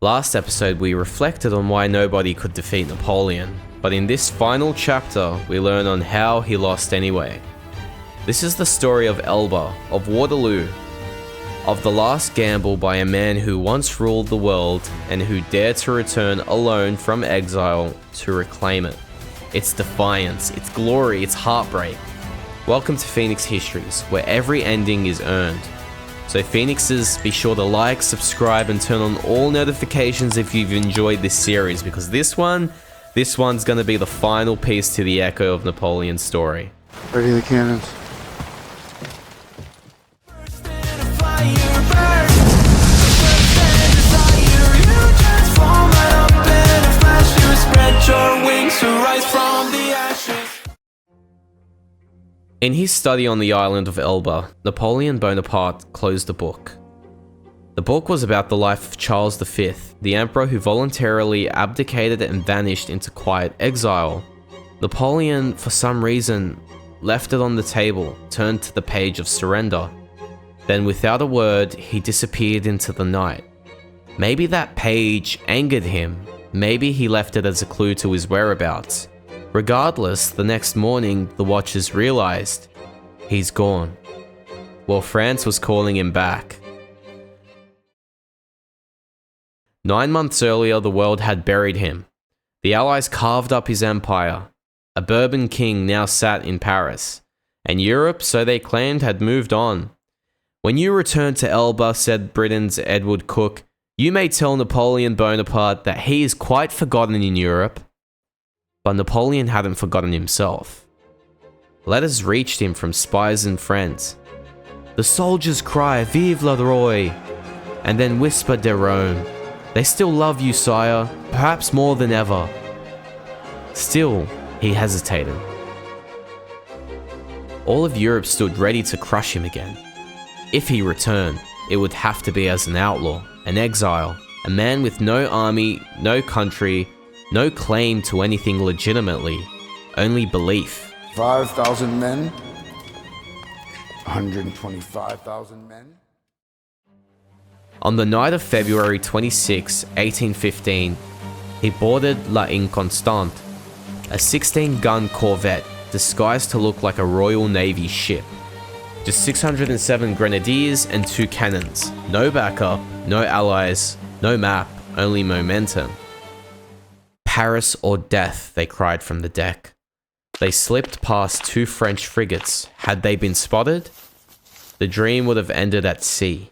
Last episode we reflected on why nobody could defeat Napoleon, but in this final chapter we learn on how he lost anyway. This is the story of Elba, of Waterloo, of the last gamble by a man who once ruled the world and who dared to return alone from exile to reclaim it. It's defiance, it's glory, it's heartbreak. Welcome to Phoenix Histories, where every ending is earned. So Phoenixes, be sure to like, subscribe and turn on all notifications if you've enjoyed this series, because this one's gonna be the final piece to the echo of Napoleon's story. Ready the cannons. In his study on the island of Elba, Napoleon Bonaparte closed the book. The book was about the life of Charles V, the emperor who voluntarily abdicated and vanished into quiet exile. Napoleon, for some reason, left it on the table, turned to the page of surrender. Then without a word, he disappeared into the night. Maybe that page angered him. Maybe he left it as a clue to his whereabouts. Regardless, the next morning, the watchers realized he's gone. Well, France was calling him back. 9 months earlier, the world had buried him. The Allies carved up his empire. A Bourbon king now sat in Paris. And Europe, so they claimed, had moved on. When you return to Elba, said Britain's Edward Cook, you may tell Napoleon Bonaparte that he is quite forgotten in Europe. But Napoleon hadn't forgotten himself. Letters reached him from spies and friends. The soldiers cry, "Vive le roi!" and then whisper de Rome. They still love you, sire, perhaps more than ever. Still, he hesitated. All of Europe stood ready to crush him again. If he returned, it would have to be as an outlaw, an exile, a man with no army, no country, no claim to anything legitimately, only belief. 5,000 men? 125,000 men? On the night of February 26, 1815, he boarded La Inconstante, a 16-gun corvette disguised to look like a Royal Navy ship. Just 607 grenadiers and 2 cannons. No backup, no allies, no map, only momentum. Paris or death, they cried from the deck. They slipped past 2 French frigates. Had they been spotted, the dream would have ended at sea.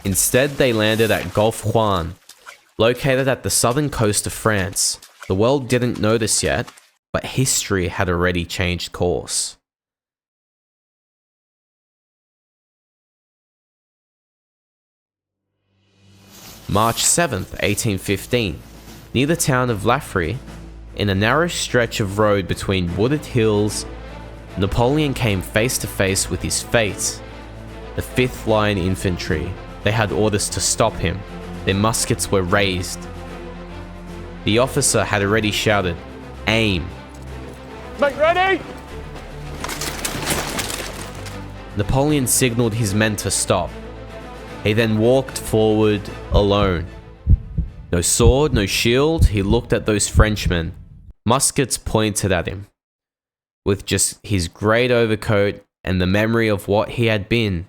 Instead, they landed at 𝐥𝐤𝐤𝐞, located at the southern coast of France. The world didn't know this yet, but history had already changed course. March 7th, 1815. Near the town of Laffrey, in a narrow stretch of road between wooded hills, Napoleon came face to face with his fate. The 5th Line Infantry. They had orders to stop him. Their muskets were raised. The officer had already shouted, "Aim!" Make ready! Napoleon signaled his men to stop. He then walked forward alone. No sword, no shield, he looked at those Frenchmen. Muskets pointed at him. With just his great overcoat and the memory of what he had been,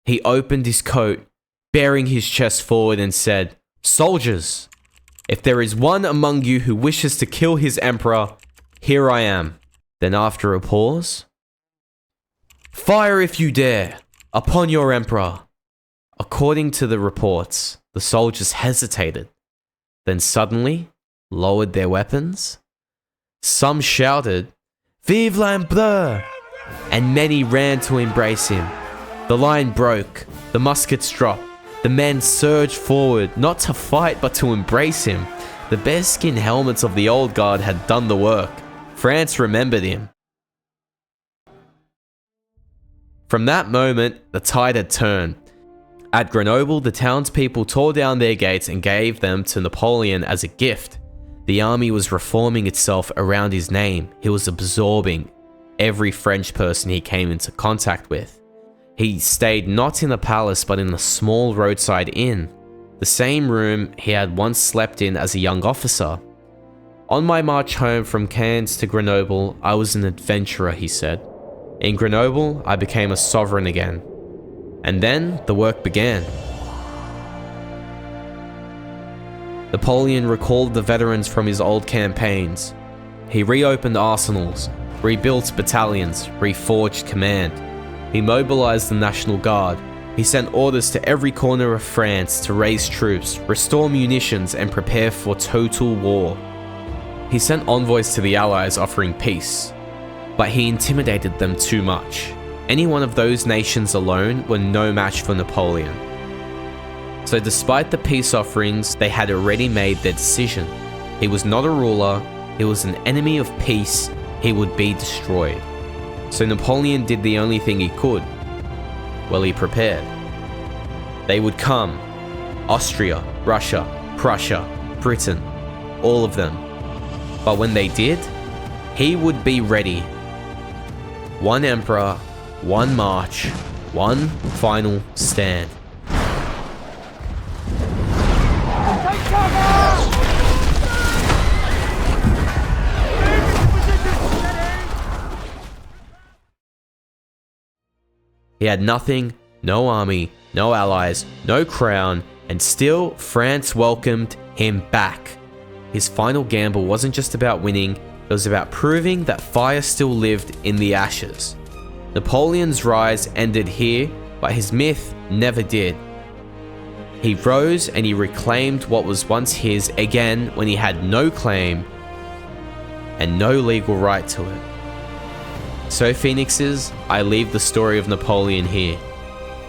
he opened his coat, bearing his chest forward and said, "Soldiers, if there is one among you who wishes to kill his emperor, here I am." Then after a pause, "Fire if you dare, upon your emperor." According to the reports, the soldiers hesitated, then suddenly lowered their weapons. Some shouted, "Vive l'Empereur!" and many ran to embrace him. The line broke, the muskets dropped, the men surged forward, not to fight but to embrace him. The bearskin helmets of the old guard had done the work. France remembered him. From that moment, the tide had turned. At Grenoble, the townspeople tore down their gates and gave them to Napoleon as a gift. The army was reforming itself around his name. He was absorbing every French person he came into contact with. He stayed not in a palace but in a small roadside inn. the same room he had once slept in as a young officer. On my march home from Cairns to Grenoble, I was an adventurer, he said. In Grenoble, I became a sovereign again. And then the work began. Napoleon recalled the veterans from his old campaigns. He reopened arsenals, rebuilt battalions, reforged command. He mobilized the National Guard. He sent orders to every corner of France to raise troops, restore munitions, and prepare for total war. He sent envoys to the Allies offering peace, but he intimidated them too much. Any one of those nations alone were no match for Napoleon. So despite the peace offerings, they had already made their decision. He was not a ruler, he was an enemy of peace, he would be destroyed. So Napoleon did the only thing he could. Well, he prepared. They would come. Austria, Russia, Prussia, Britain, all of them. But when they did, he would be ready. One emperor, one march, one final stand. He had nothing, no army, no allies, no crown, and still France welcomed him back. His final gamble wasn't just about winning, it was about proving that fire still lived in the ashes. Napoleon's rise ended here, but his myth never did. He rose and he reclaimed what was once his again when he had no claim and no legal right to it. So Phoenixes, I leave the story of Napoleon here.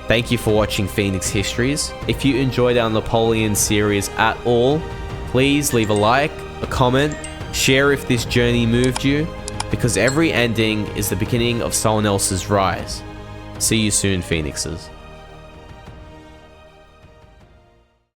Thank you for watching Phoenix Histories. If you enjoyed our Napoleon series at all, please leave a like, a comment, share if this journey moved you, because every ending is the beginning of someone else's rise. See you soon, Phoenixes.